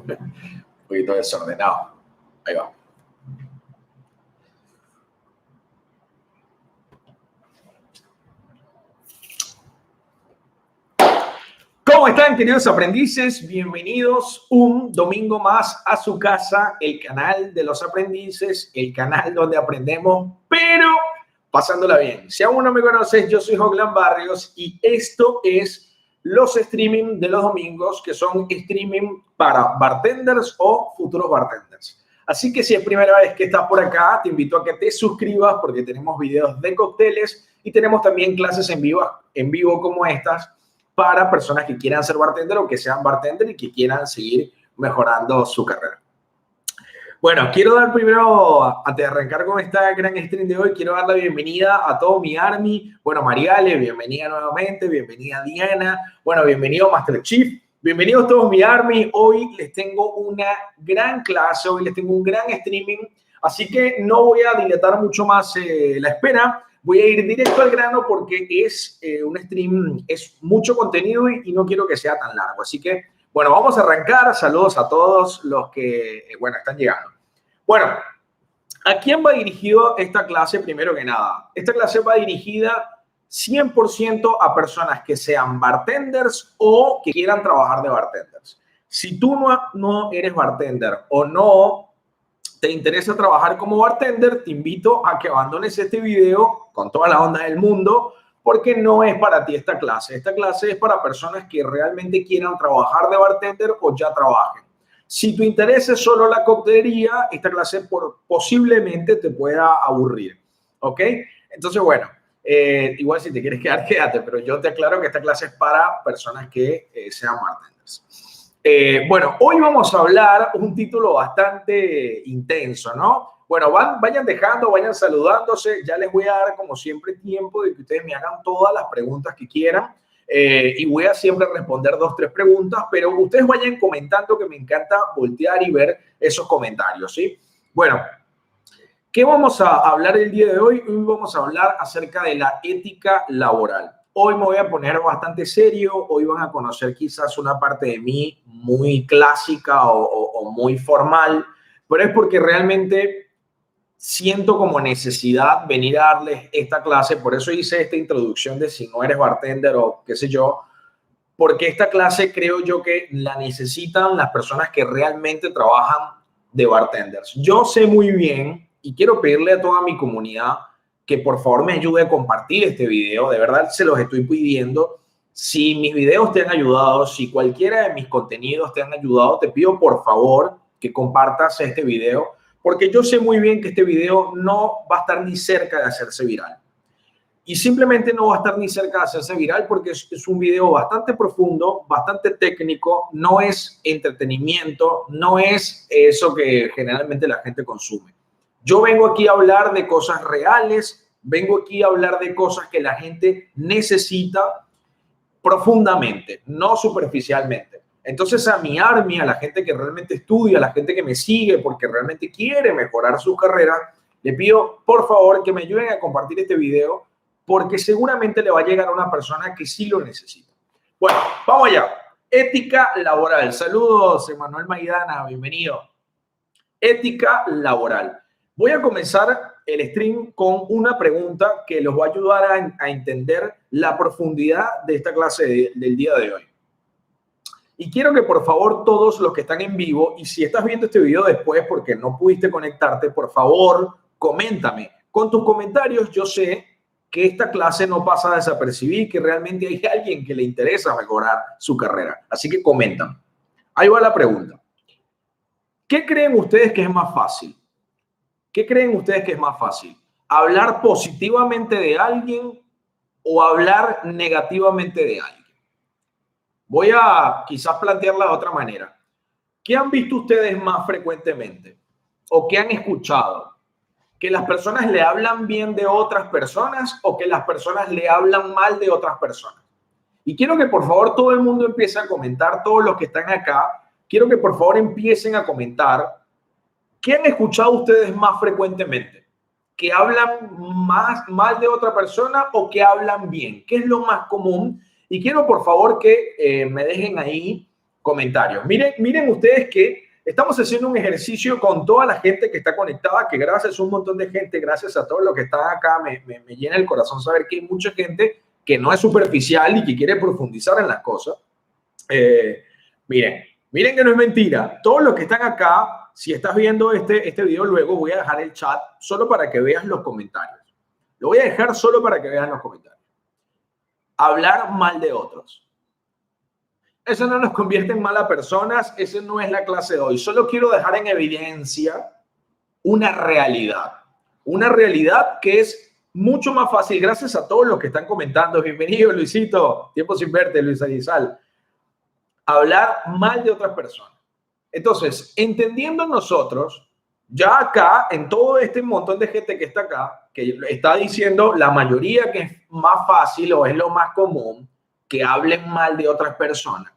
Un poquito desordenado. Ahí va. ¿Cómo están, queridos aprendices? Bienvenidos un domingo más a su casa, el canal de los aprendices, el canal donde aprendemos, pero pasándola bien. Si aún no me conoces, yo soy Joglan Barrios y esto es los streaming de los domingos, que son streaming para bartenders o futuros bartenders. Así que si es primera vez que estás por acá, te invito a que te suscribas porque tenemos videos de cócteles y tenemos también clases en vivo como estas para personas que quieran ser bartender o que sean bartender y que quieran seguir mejorando su carrera. Bueno, quiero dar primero, antes de arrancar con esta gran stream de hoy, quiero dar la bienvenida a todo mi Army. Bueno, Mariale, bienvenida nuevamente, bienvenida Diana. Bueno, bienvenido Master Chief. Bienvenidos todos mi Army. Hoy les tengo una gran clase, hoy les tengo un gran streaming, así que no voy a dilatar mucho más la espera. Voy a ir directo al grano porque es un stream, es mucho contenido y no quiero que sea tan largo. Así que, bueno, vamos a arrancar. Saludos a todos los que, bueno, están llegando. Bueno, ¿a quién va dirigido esta clase primero que nada? Esta clase va dirigida 100% a personas que sean bartenders o que quieran trabajar de bartenders. Si tú no eres bartender o no te interesa trabajar como bartender, te invito a que abandones este video con toda la onda del mundo porque no es para ti esta clase. Esta clase es para personas que realmente quieran trabajar de bartender o ya trabajen. Si tu interés es solo la coctelería, esta clase posiblemente te pueda aburrir, ¿ok? Entonces, bueno, igual si te quieres quedar, quédate, pero yo te aclaro que esta clase es para personas que sean bartenders. Bueno, hoy vamos a hablar un título bastante intenso, ¿no? Bueno, vayan dejando, vayan saludándose. Ya les voy a dar, como siempre, tiempo de que ustedes me hagan todas las preguntas que quieran. Y voy a siempre responder 2, 3 preguntas, pero ustedes vayan comentando, que me encanta voltear y ver esos comentarios, ¿sí? Bueno, ¿qué vamos a hablar el día de hoy? Hoy vamos a hablar acerca de la ética laboral. Hoy me voy a poner bastante serio. Hoy van a conocer quizás una parte de mí muy clásica o muy formal, pero es porque realmente siento como necesidad venir a darles esta clase. Por eso hice esta introducción de si no eres bartender o qué sé yo, porque esta clase creo yo que la necesitan las personas que realmente trabajan de bartenders. Yo sé muy bien y quiero pedirle a toda mi comunidad que por favor me ayude a compartir este video. De verdad se los estoy pidiendo. Si mis videos te han ayudado, si cualquiera de mis contenidos te han ayudado, te pido por favor que compartas este video, porque yo sé muy bien que este video no va a estar ni cerca de hacerse viral. Y simplemente no va a estar ni cerca de hacerse viral porque es un video bastante profundo, bastante técnico, no es entretenimiento, no es eso que generalmente la gente consume. Yo vengo aquí a hablar de cosas reales, vengo aquí a hablar de cosas que la gente necesita profundamente, no superficialmente. Entonces a mi Army, a la gente que realmente estudia, a la gente que me sigue porque realmente quiere mejorar su carrera, le pido por favor que me ayuden a compartir este video porque seguramente le va a llegar a una persona que sí lo necesita. Bueno, vamos allá. Ética laboral. Saludos, Emanuel Maidana, bienvenido. Ética laboral. Voy a comenzar el stream con una pregunta que los va a ayudar a entender la profundidad de esta clase del día de hoy. Y quiero que por favor todos los que están en vivo, y si estás viendo este video después porque no pudiste conectarte, por favor, coméntame. Con tus comentarios yo sé que esta clase no pasa desapercibida, que realmente hay alguien que le interesa mejorar su carrera. Así que comentan. Ahí va la pregunta. ¿Qué creen ustedes que es más fácil? ¿Qué creen ustedes que es más fácil? ¿Hablar positivamente de alguien o hablar negativamente de alguien? Voy a quizás plantearla de otra manera. ¿Qué han visto ustedes más frecuentemente? ¿O qué han escuchado? ¿Que las personas le hablan bien de otras personas o que las personas le hablan mal de otras personas? Y quiero que por favor todo el mundo empiece a comentar, todos los que están acá, quiero que por favor empiecen a comentar qué han escuchado ustedes más frecuentemente. ¿Que hablan más mal de otra persona o que hablan bien? ¿Qué es lo más común? Y quiero por favor que me dejen ahí comentarios. Miren ustedes que estamos haciendo un ejercicio con toda la gente que está conectada, que gracias a un montón de gente, gracias a todos los que están acá, me llena el corazón saber que hay mucha gente que no es superficial y que quiere profundizar en las cosas. Miren que no es mentira. Todos los que están acá, si estás viendo este video luego, voy a dejar el chat solo para que veas los comentarios. Lo voy a dejar solo para que veas los comentarios. Hablar mal de otros. Eso no nos convierte en malas personas. Esa no es la clase de hoy. Solo quiero dejar en evidencia una realidad. Una realidad que es mucho más fácil. Gracias a todos los que están comentando. Bienvenido, Luisito. Tiempo sin verte, Luis Aguizal. Hablar mal de otras personas. Entonces, entendiendo nosotros, ya acá, en todo este montón de gente que está acá, que está diciendo la mayoría que es más fácil o es lo más común, que hablen mal de otras personas,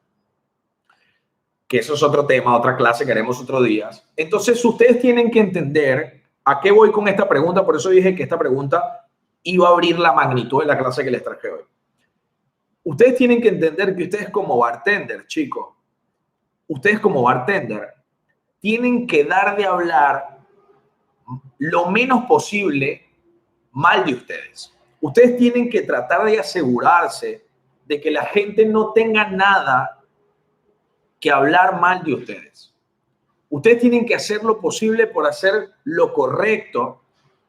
que eso es otro tema, otra clase que haremos otro día. Entonces, ustedes tienen que entender a qué voy con esta pregunta. Por eso dije que esta pregunta iba a abrir la magnitud de la clase que les traje hoy. Ustedes tienen que entender que ustedes como bartender, chicos, ustedes como bartender, tienen que dar de hablar lo menos posible mal de ustedes. Ustedes tienen que tratar de asegurarse de que la gente no tenga nada que hablar mal de ustedes. Ustedes tienen que hacer lo posible por hacer lo correcto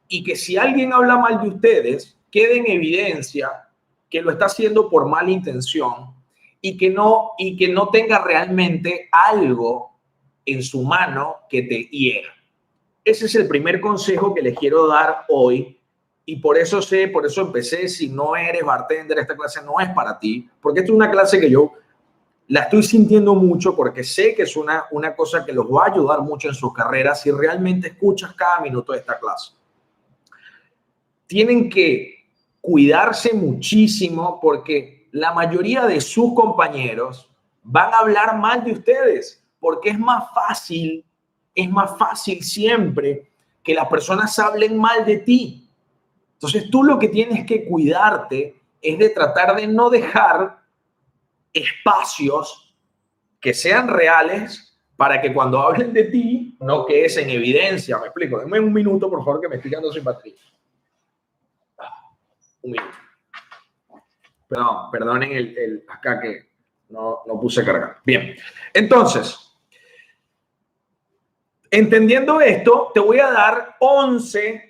y que si alguien habla mal de ustedes, quede en evidencia que lo está haciendo por mala intención y que no tenga realmente algo en su mano que te hiera. Ese es el primer consejo que les quiero dar hoy. Y por eso empecé, si no eres bartender, esta clase no es para ti, porque esta es una clase que yo la estoy sintiendo mucho porque sé que es una cosa que los va a ayudar mucho en sus carreras si realmente escuchas cada minuto de esta clase. Tienen que cuidarse muchísimo porque la mayoría de sus compañeros van a hablar mal de ustedes porque es más fácil siempre que las personas hablen mal de ti. Entonces, tú lo que tienes que cuidarte es de tratar de no dejar espacios que sean reales para que cuando hablen de ti no quedes en evidencia. Me explico. Denme un minuto, por favor, que me estoy quedando sin batería. Un minuto. Perdonen acá que no puse a cargar. Bien. Entonces, entendiendo esto, te voy a dar 11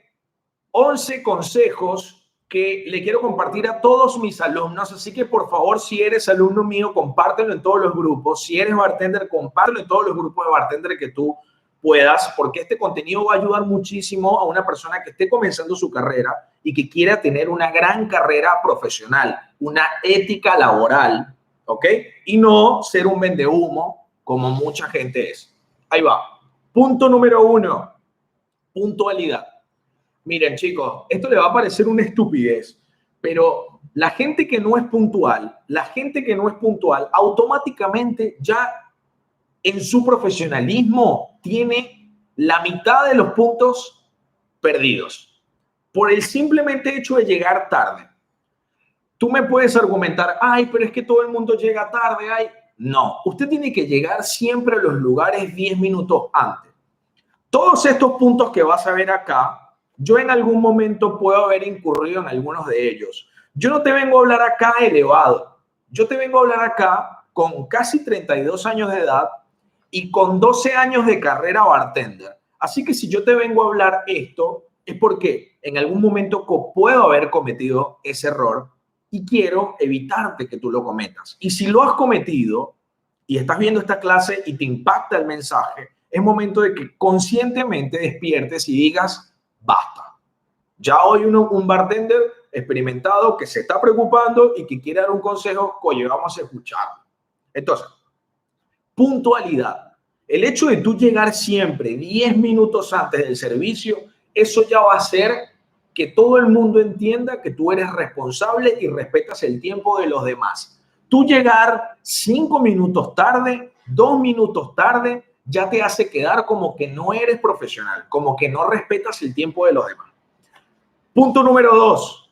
consejos que le quiero compartir a todos mis alumnos. Así que, por favor, si eres alumno mío, compártelo en todos los grupos. Si eres bartender, compártelo en todos los grupos de bartender que tú puedas, porque este contenido va a ayudar muchísimo a una persona que esté comenzando su carrera y que quiera tener una gran carrera profesional, una ética laboral, ¿ok? Y no ser un vendehumo como mucha gente es. Ahí va. Punto número 1, puntualidad. Miren, chicos, esto le va a parecer una estupidez, pero la gente que no es puntual, automáticamente ya en su profesionalismo tiene la mitad de los puntos perdidos por el simplemente hecho de llegar tarde. Tú me puedes argumentar, ay, pero es que todo el mundo llega tarde, ay. No, usted tiene que llegar siempre a los lugares 10 minutos antes. Todos estos puntos que vas a ver acá, yo en algún momento puedo haber incurrido en algunos de ellos. Yo no te vengo a hablar acá elevado. Yo te vengo a hablar acá con casi 32 años de edad y con 12 años de carrera bartender. Así que si yo te vengo a hablar esto, es porque en algún momento puedo haber cometido ese error y quiero evitarte que tú lo cometas. Y si lo has cometido y estás viendo esta clase y te impacta el mensaje, es momento de que conscientemente despiertes y digas, basta. Ya hoy un bartender experimentado que se está preocupando y que quiere dar un consejo, oye, vamos a escucharlo. Entonces, puntualidad. El hecho de tú llegar siempre 10 minutos antes del servicio, eso ya va a hacer que todo el mundo entienda que tú eres responsable y respetas el tiempo de los demás. Tú llegar 5 minutos tarde, 2 minutos tarde, ya te hace quedar como que no eres profesional, como que no respetas el tiempo de los demás. Punto número 2,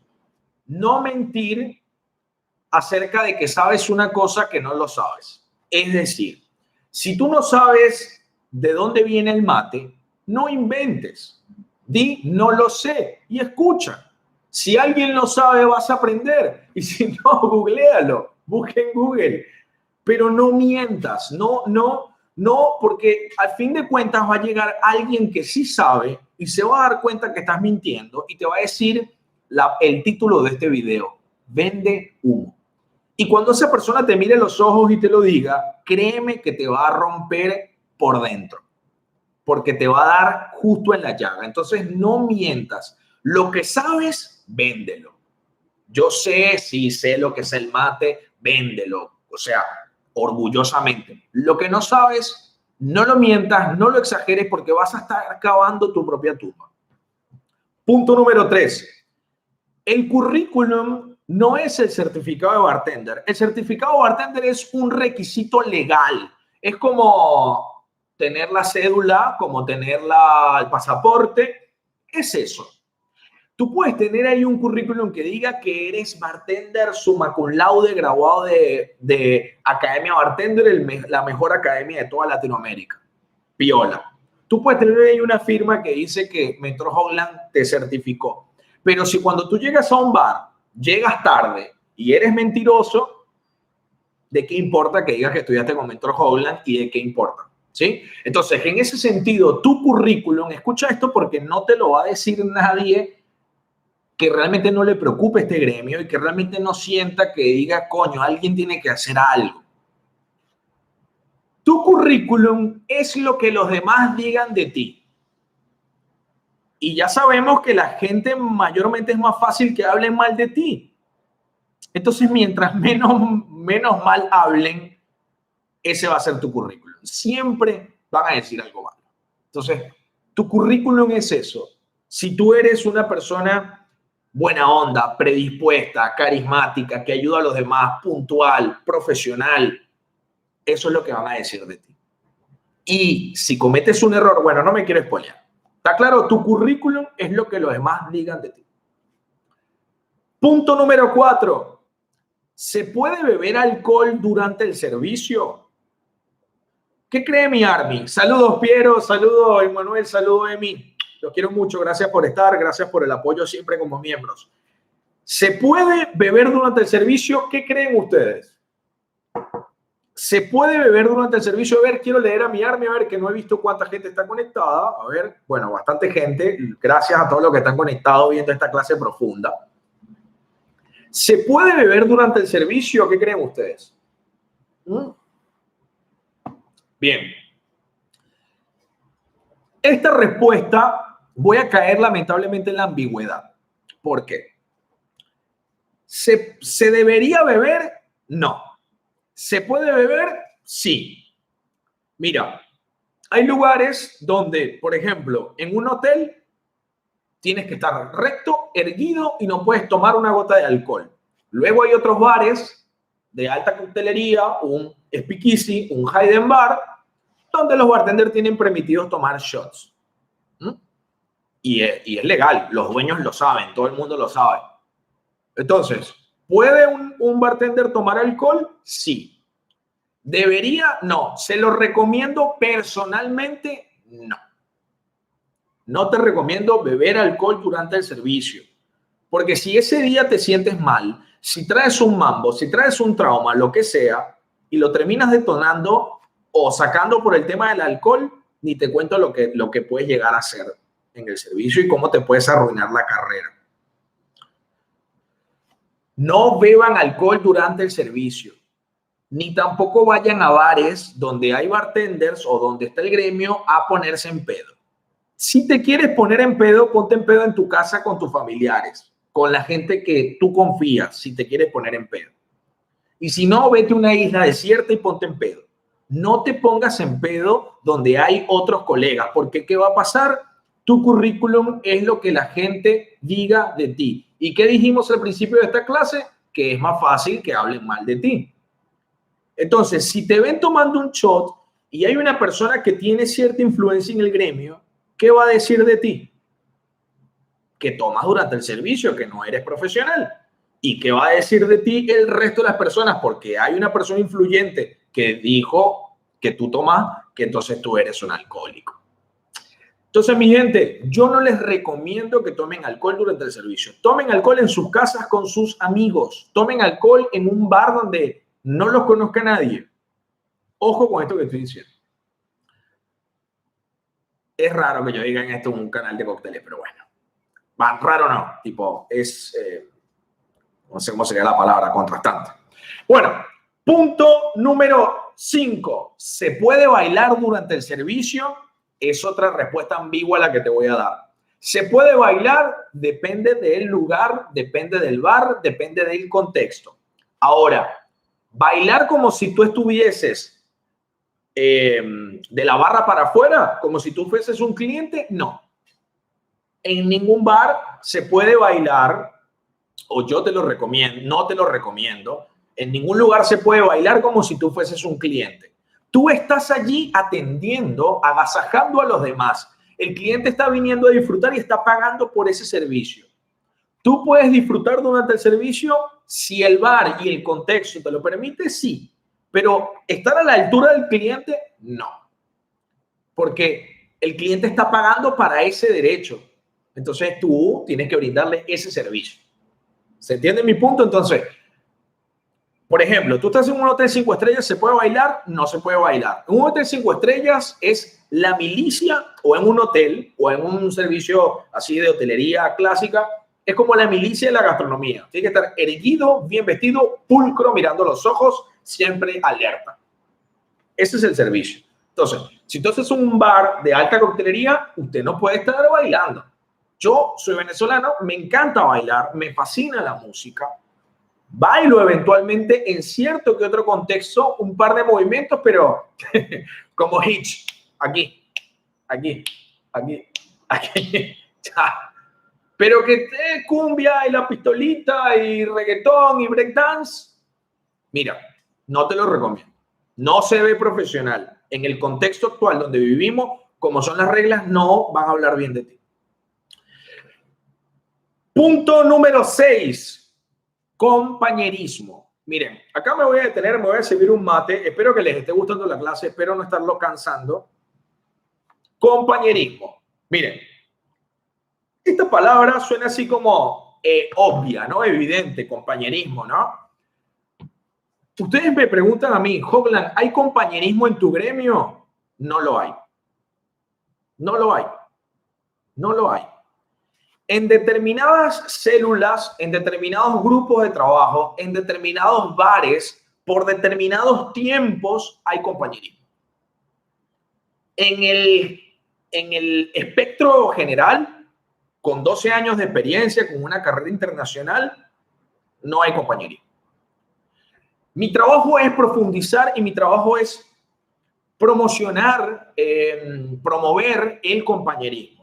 no mentir acerca de que sabes una cosa que no lo sabes. Es decir, Si tú no sabes de dónde viene el mate, no inventes. Di, no lo sé y escucha. Si alguien lo sabe, vas a aprender. Y si no, googléalo. Busca en Google. Pero no mientas. No, porque al fin de cuentas va a llegar alguien que sí sabe y se va a dar cuenta que estás mintiendo y te va a decir el título de este video. Vende humo. Y cuando esa persona te mire los ojos y te lo diga, créeme que te va a romper por dentro, porque te va a dar justo en la llaga. Entonces, no mientas. Lo que sabes, véndelo. Yo sé, sí sé lo que es el mate, véndelo. O sea, orgullosamente. Lo que no sabes, no lo mientas, no lo exageres, porque vas a estar cavando tu propia tumba. Punto número 3. El currículum no es el certificado de bartender. El certificado de bartender es un requisito legal. Es como tener la cédula, como tener el pasaporte. Es eso. Tú puedes tener ahí un currículum que diga que eres bartender summa cum laude, graduado de Academia Bartender, la mejor academia de toda Latinoamérica. Piola. Tú puedes tener ahí una firma que dice que Metro Holland te certificó. Pero si cuando tú llegas a un bar, llegas tarde y eres mentiroso, ¿de qué importa que digas que estudiaste con Metro Holland y de qué importa? ¿Sí? Entonces, en ese sentido, tu currículum, escucha esto porque no te lo va a decir nadie que realmente no le preocupe este gremio y que realmente no sienta que diga, coño, alguien tiene que hacer algo. Tu currículum es lo que los demás digan de ti. Y ya sabemos que la gente mayormente es más fácil que hablen mal de ti. Entonces, mientras menos mal hablen, ese va a ser tu currículum. Siempre van a decir algo malo. Entonces, tu currículum es eso. Si tú eres una persona buena onda, predispuesta, carismática, que ayuda a los demás, puntual, profesional, eso es lo que van a decir de ti. Y si cometes un error, bueno, no me quiero spoilear. ¿Está claro? Tu currículum es lo que los demás digan de ti. Punto número 4. ¿Se puede beber alcohol durante el servicio? ¿Qué cree mi Army? Saludos, Piero. Saludos, Emanuel. Saludos, Emi. Los quiero mucho. Gracias por estar. Gracias por el apoyo siempre como miembros. ¿Se puede beber durante el servicio? ¿Qué creen ustedes? ¿Se puede beber durante el servicio? A ver, quiero leer a mi Army, a ver, que no he visto cuánta gente está conectada. A ver, bueno, bastante gente. Gracias a todos los que están conectados viendo esta clase profunda. ¿Se puede beber durante el servicio? ¿Qué creen ustedes? Bien. Esta respuesta voy a caer lamentablemente en la ambigüedad. ¿Por qué? ¿Se debería beber? No. ¿Se puede beber? Sí. Mira, hay lugares donde, por ejemplo, en un hotel tienes que estar recto, erguido y no puedes tomar una gota de alcohol. Luego hay otros bares de alta coctelería, un speakeasy, un hidden bar, donde los bartenders tienen permitidos tomar shots. Y es legal, los dueños lo saben, todo el mundo lo sabe. Entonces, ¿puede un bartender tomar alcohol? Sí. ¿Debería? No. ¿Se lo recomiendo personalmente? No. No te recomiendo beber alcohol durante el servicio. Porque si ese día te sientes mal, si traes un mambo, si traes un trauma, lo que sea, y lo terminas detonando o sacando por el tema del alcohol, ni te cuento lo que puedes llegar a hacer en el servicio y cómo te puedes arruinar la carrera. No beban alcohol durante el servicio, ni tampoco vayan a bares donde hay bartenders o donde está el gremio a ponerse en pedo. Si te quieres poner en pedo, ponte en pedo en tu casa con tus familiares, con la gente que tú confías, si te quieres poner en pedo. Y si no, vete a una isla desierta y ponte en pedo. No te pongas en pedo donde hay otros colegas, porque ¿qué va a pasar? Tu currículum es lo que la gente diga de ti. ¿Y qué dijimos al principio de esta clase? Que es más fácil que hablen mal de ti. Entonces, si te ven tomando un shot y hay una persona que tiene cierta influencia en el gremio, ¿qué va a decir de ti? Que tomas durante el servicio, que no eres profesional. ¿Y qué va a decir de ti el resto de las personas? Porque hay una persona influyente que dijo que tú tomas, que entonces tú eres un alcohólico. Entonces, mi gente, yo no les recomiendo que tomen alcohol durante el servicio. Tomen alcohol en sus casas con sus amigos. Tomen alcohol en un bar donde no los conozca nadie. Ojo con esto que estoy diciendo. Es raro que yo diga en esto un canal de cócteles, pero bueno. Va, raro no, tipo, no sé cómo sería la palabra, contrastante. Bueno, punto número 5. ¿Se puede bailar durante el servicio? Es otra respuesta ambigua la que te voy a dar. ¿Se puede bailar? Depende del lugar, depende del bar, depende del contexto. Ahora, bailar como si tú estuvieses de la barra para afuera, como si tú fueses un cliente, no. En ningún bar se puede bailar, o yo te lo recomiendo, no te lo recomiendo. En ningún lugar se puede bailar como si tú fueses un cliente. Tú estás allí atendiendo, agasajando a los demás. El cliente está viniendo a disfrutar y está pagando por ese servicio. Tú puedes disfrutar durante el servicio si el bar y el contexto te lo permite, sí. Pero estar a la altura del cliente, no. Porque el cliente está pagando para ese derecho. Entonces tú tienes que brindarle ese servicio. ¿Se entiende mi punto? Entonces, por ejemplo, tú estás en un hotel 5 estrellas, ¿se puede bailar? No se puede bailar. Un hotel 5 estrellas es la milicia, o en un hotel, o en un servicio así de hotelería clásica, es como la milicia de la gastronomía. Tiene que estar erguido, bien vestido, pulcro, mirando los ojos, siempre alerta. Ese es el servicio. Entonces, si tú haces un bar de alta coctelería, usted no puede estar bailando. Yo soy venezolano, me encanta bailar, me fascina la música. Bailo eventualmente en cierto que otro contexto, un par de movimientos, pero como Hitch, aquí, aquí, aquí, aquí, ya. Pero que te cumbia y la pistolita y reggaetón y breakdance, mira, no te lo recomiendo. No se ve profesional. En el contexto actual donde vivimos, como son las reglas, no van a hablar bien de ti. Punto número 6. Compañerismo. Miren, acá me voy a detener, me voy a servir un mate. Espero que les esté gustando la clase, espero no estarlo cansando. Compañerismo. Miren, esta palabra suena así como obvia, ¿no? Evidente, compañerismo, ¿no? Ustedes me preguntan a mí, Hoglan, ¿hay compañerismo en tu gremio? No lo hay. No lo hay. No lo hay. En determinadas células, en determinados grupos de trabajo, en determinados bares, por determinados tiempos, hay compañerismo. En el espectro general, con 12 años de experiencia, con una carrera internacional, no hay compañerismo. Mi trabajo es profundizar y mi trabajo es promocionar, promover el compañerismo.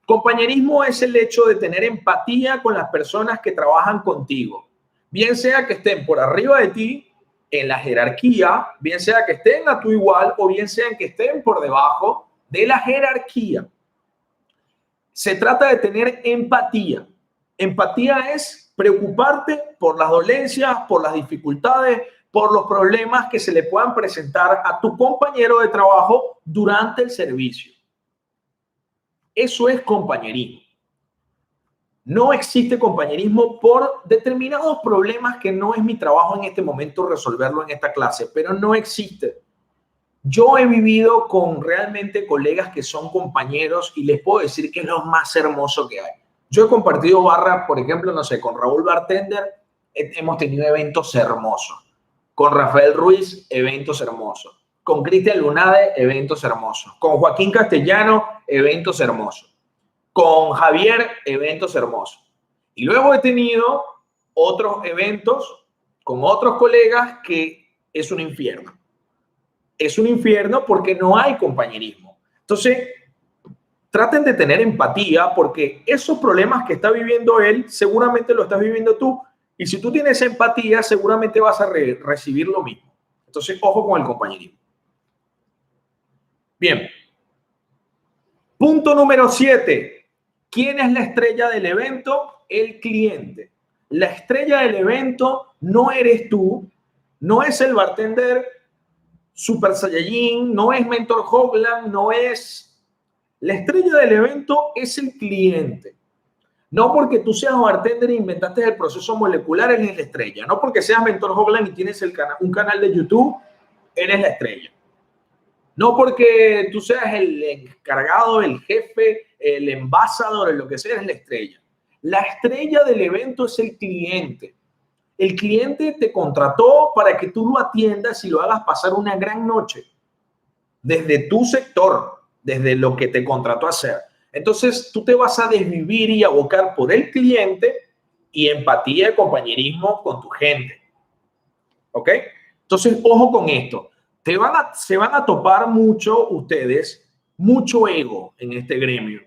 Compañerismo es el hecho de tener empatía con las personas que trabajan contigo, bien sea que estén por arriba de ti en la jerarquía, bien sea que estén a tu igual o bien sea que estén por debajo de la jerarquía. Se trata de tener empatía. Empatía es preocuparte por las dolencias, por las dificultades, por los problemas que se le puedan presentar a tu compañero de trabajo durante el servicio. Eso es compañerismo. No existe compañerismo por determinados problemas que no es mi trabajo en este momento resolverlo en esta clase, pero no existe. Yo he vivido con realmente colegas que son compañeros y les puedo decir que es lo más hermoso que hay. Yo he compartido barra, por ejemplo, no sé, con Raúl Bartender, hemos tenido eventos hermosos. Con Rafael Ruiz, eventos hermosos. Con Cristian Lunade, eventos hermosos. Con Joaquín Castellano, eventos hermosos. Con Javier, eventos hermosos. Y luego he tenido otros eventos con otros colegas que es un infierno. Es un infierno porque no hay compañerismo. Entonces, traten de tener empatía porque esos problemas que está viviendo él, seguramente lo estás viviendo tú. Y si tú tienes empatía, seguramente vas a recibir lo mismo. Entonces, ojo con el compañerismo. Bien. Punto número 7. ¿Quién es la estrella del evento? El cliente. La estrella del evento no eres tú, no es el bartender, Super Saiyajin, no es Mentor Hoglan, no es... La estrella del evento es el cliente. No porque tú seas bartender e inventaste el proceso molecular, eres la estrella. No porque seas Mentor Hoglan y tienes un canal de YouTube, eres la estrella. No porque tú seas el encargado, el jefe, el embajador, lo que sea, eres la estrella. La estrella del evento es el cliente. El cliente te contrató para que tú lo atiendas y lo hagas pasar una gran noche. Desde tu sector, desde lo que te contrató a hacer. Entonces, tú te vas a desvivir y abocar por el cliente y empatía y compañerismo con tu gente. ¿Ok? Entonces, ojo con esto. Se van a topar mucho ustedes, mucho ego en este gremio.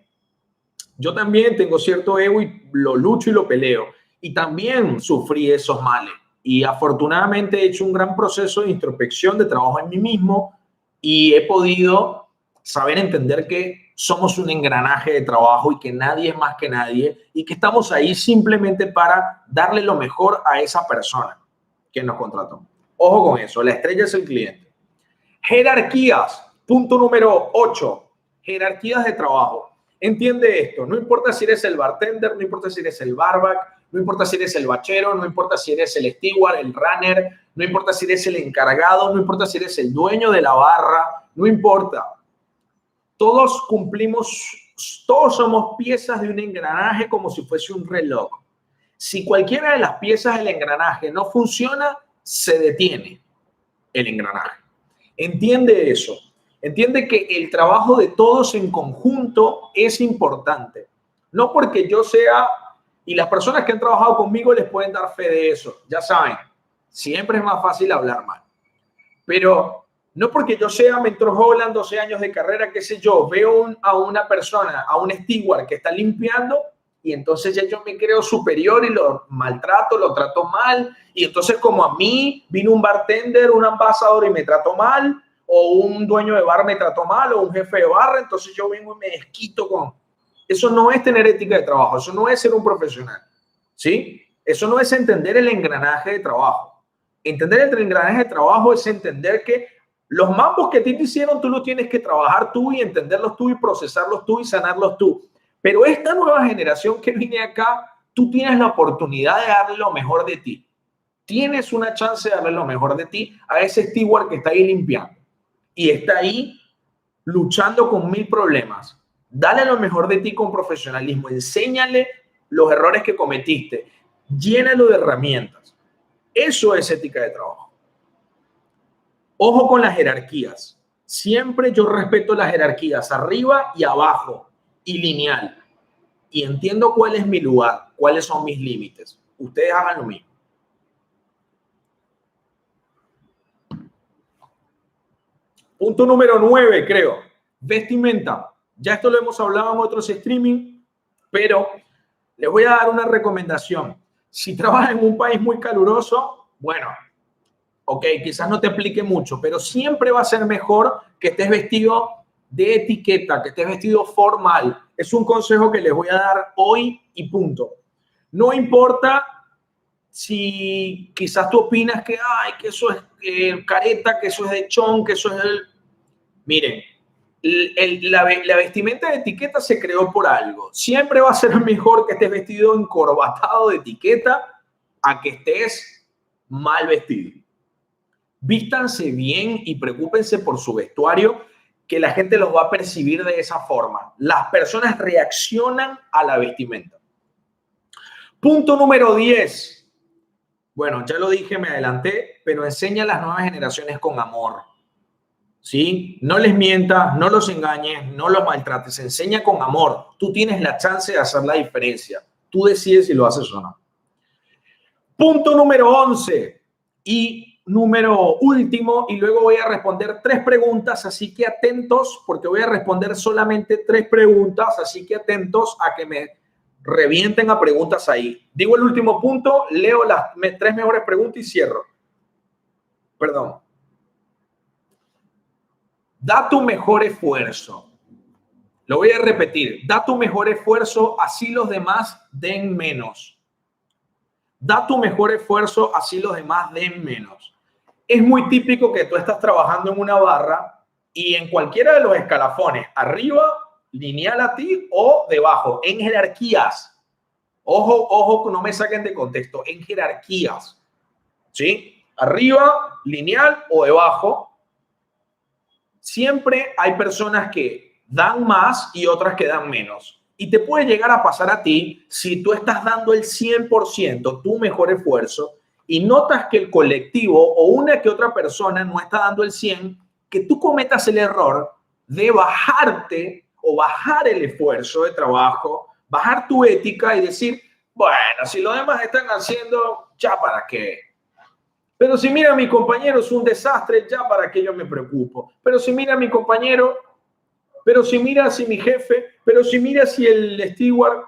Yo también tengo cierto ego y lo lucho y lo peleo. Y también sufrí esos males. Y afortunadamente he hecho un gran proceso de introspección, de trabajo en mí mismo y he podido saber entender que somos un engranaje de trabajo y que nadie es más que nadie y que estamos ahí simplemente para darle lo mejor a esa persona que nos contrató. Ojo con eso, la estrella es el cliente. Jerarquías, punto número 8, jerarquías de trabajo. Entiende esto, no importa si eres el bartender, no importa si eres el barback, no importa si eres el bachero, no importa si eres el steward, el runner, no importa si eres el encargado, no importa si eres el dueño de la barra, no importa. Todos cumplimos, todos somos piezas de un engranaje como si fuese un reloj. Si cualquiera de las piezas del engranaje no funciona, se detiene el engranaje. Entiende eso. Entiende que el trabajo de todos en conjunto es importante. No porque yo sea, y las personas que han trabajado conmigo les pueden dar fe de eso. Ya saben, siempre es más fácil hablar mal. Pero no porque yo sea Mentor Hoglan, 12 años de carrera, qué sé yo, veo a una persona, a un steward que está limpiando y entonces ya yo me creo superior y lo maltrato, lo trato mal. Y entonces como a mí vino un bartender, un embajador y me trató mal, o un dueño de bar me trató mal, o un jefe de barra, entonces yo vengo y me desquito con... Eso no es tener ética de trabajo, eso no es ser un profesional, ¿sí? Eso no es entender el engranaje de trabajo. Entender el engranaje de trabajo es entender que los mambos que a ti te hicieron, tú los tienes que trabajar tú y entenderlos tú y procesarlos tú y sanarlos tú. Pero esta nueva generación que viene acá, tú tienes la oportunidad de darle lo mejor de ti. Tienes una chance de darle lo mejor de ti a ese steward que está ahí limpiando y está ahí luchando con 1000 problemas. Dale lo mejor de ti con profesionalismo. Enséñale los errores que cometiste. Llénalo de herramientas. Eso es ética de trabajo. Ojo con las jerarquías. Siempre yo respeto las jerarquías arriba y abajo y lineal. Y entiendo cuál es mi lugar, cuáles son mis límites. Ustedes hagan lo mismo. Punto número 9, creo. Vestimenta. Ya esto lo hemos hablado en otros streaming, pero les voy a dar una recomendación. Si trabajas en un país muy caluroso, bueno, ok, quizás no te aplique mucho, pero siempre va a ser mejor que estés vestido de etiqueta, que estés vestido formal. Es un consejo que les voy a dar hoy y punto. No importa si quizás tú opinas que, ay, que eso es careta, que eso es de chon, que eso es el... Miren, la vestimenta de etiqueta se creó por algo. Siempre va a ser mejor que estés vestido encorbatado de etiqueta a que estés mal vestido. Vístanse bien y preocúpense por su vestuario, que la gente los va a percibir de esa forma. Las personas reaccionan a la vestimenta. Punto número 10. Bueno, ya lo dije, me adelanté, pero enseña a las nuevas generaciones con amor. ¿Sí? No les mientas, no los engañes, no los maltrates. Enseña con amor. Tú tienes la chance de hacer la diferencia. Tú decides si lo haces o no. Punto número 11. Y número último, y luego voy a responder 3 preguntas, así que atentos, porque voy a responder solamente 3 preguntas, así que atentos a que me revienten a preguntas ahí. Digo el último punto, leo las 3 mejores preguntas y cierro. Perdón. Da tu mejor esfuerzo. Lo voy a repetir. Da tu mejor esfuerzo, así los demás den menos. Da tu mejor esfuerzo, así los demás den menos. es muy típico que tú estás trabajando en una barra y en cualquiera de los escalafones, arriba, lineal a ti o debajo, en jerarquías. Ojo, ojo, que no me saquen de contexto, en jerarquías, ¿sí? Arriba, lineal o debajo. Siempre hay personas que dan más y otras que dan menos. Y te puede llegar a pasar a ti si tú estás dando el 100%, tu mejor esfuerzo, y notas que el colectivo o una que otra persona no está dando el 100%, que tú cometas el error de bajarte o bajar el esfuerzo de trabajo, bajar tu ética y decir, bueno, si los demás están haciendo, ¿ya para qué? Pero si mira a mi compañero es un desastre, ¿ya para qué yo me preocupo? Pero si mira a mi compañero, pero si mira si mi jefe, pero si mira si el steward,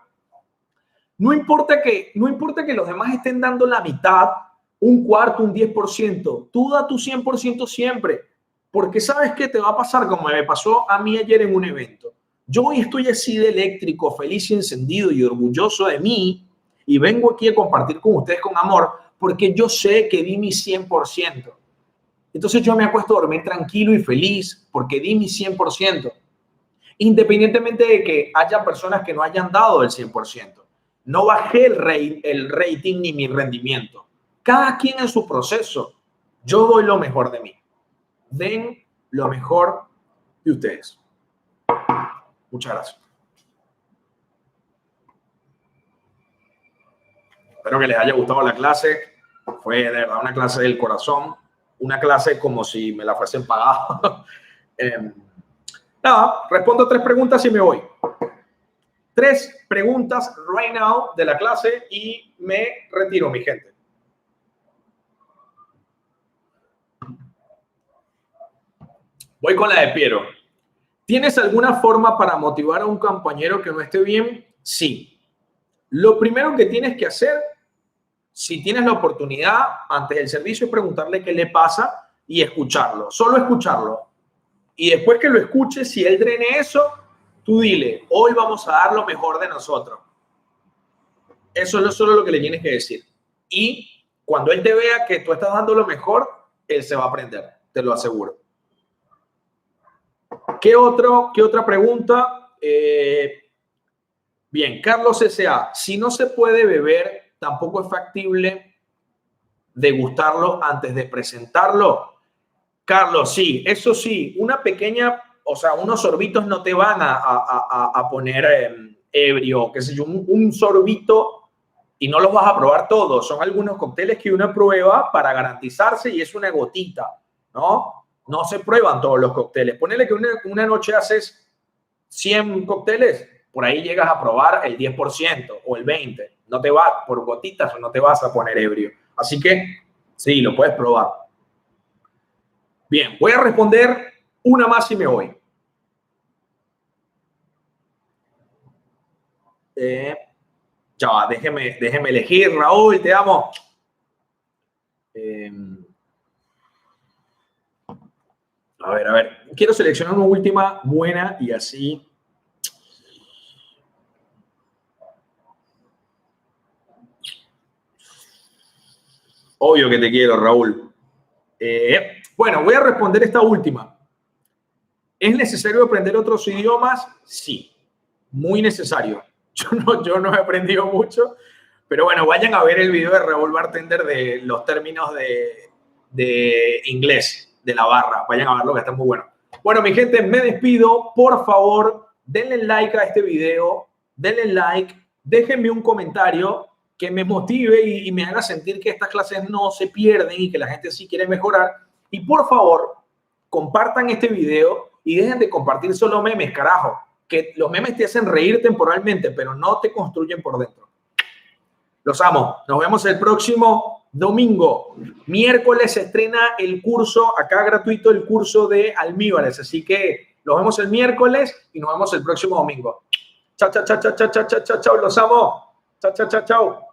no importa que los demás estén dando la mitad, un cuarto, un 10%, tú da tu 100% siempre, porque sabes que te va a pasar como me pasó a mí ayer en un evento. Yo hoy estoy así de eléctrico, feliz y encendido y orgulloso de mí y vengo aquí a compartir con ustedes con amor porque yo sé que di mi 100%. Entonces yo me acuesto a dormir tranquilo y feliz porque di mi 100%. Independientemente de que haya personas que no hayan dado el 100%. No bajé el rating ni mi rendimiento. Cada quien en su proceso. Yo doy lo mejor de mí. Den lo mejor de ustedes. Muchas gracias. Espero que les haya gustado la clase. Fue de verdad una clase del corazón. Una clase como si me la fuesen pagado. Nada, respondo 3 preguntas y me voy. 3 preguntas right now de la clase y me retiro, mi gente. Voy con la de Piero. ¿Tienes alguna forma para motivar a un compañero que no esté bien? Sí. Lo primero que tienes que hacer, si tienes la oportunidad, antes del servicio, es preguntarle qué le pasa y escucharlo. Solo escucharlo. Y después que lo escuches, si él drene eso, tú dile, hoy vamos a dar lo mejor de nosotros. Eso es solo lo que le tienes que decir. Y cuando él te vea que tú estás dando lo mejor, él se va a aprender, te lo aseguro. ¿Qué otra pregunta? Bien, Carlos S.A. Si no se puede beber, tampoco es factible degustarlo antes de presentarlo. Carlos, sí, eso sí, una pequeña, o sea, unos sorbitos no te van a poner ebrio, qué sé yo, un sorbito y no los vas a probar todos. Son algunos cócteles que uno prueba para garantizarse y es una gotita, ¿no? No se prueban todos los cócteles. Ponele que una noche haces 100 cócteles, por ahí llegas a probar el 10% o el 20%. No te va, por gotitas o no te vas a poner ebrio. Así que sí, lo puedes probar. Bien, voy a responder una más y me voy. Ya va, déjeme elegir. Raúl, te amo. A ver. Quiero seleccionar una última buena y así. Obvio que te quiero, Raúl. Bueno, voy a responder esta última. ¿Es necesario aprender otros idiomas? Sí, muy necesario. Yo no he aprendido mucho, pero bueno, vayan a ver el video de Raúl Bartender de los términos de inglés, de la barra. Vayan a verlo, que está muy bueno. Bueno, mi gente, me despido. Por favor, denle like a este video, denle like, déjenme un comentario que me motive y me haga sentir que estas clases no se pierden y que la gente sí quiere mejorar. Y por favor, compartan este video y dejen de compartir solo memes, carajo. Que los memes te hacen reír temporalmente, pero no te construyen por dentro. Los amo. Nos vemos el próximo domingo. Miércoles se estrena el curso, acá gratuito, el curso de almíbares. Así que nos vemos el miércoles y nos vemos el próximo domingo. Chao. Los amo. Chao.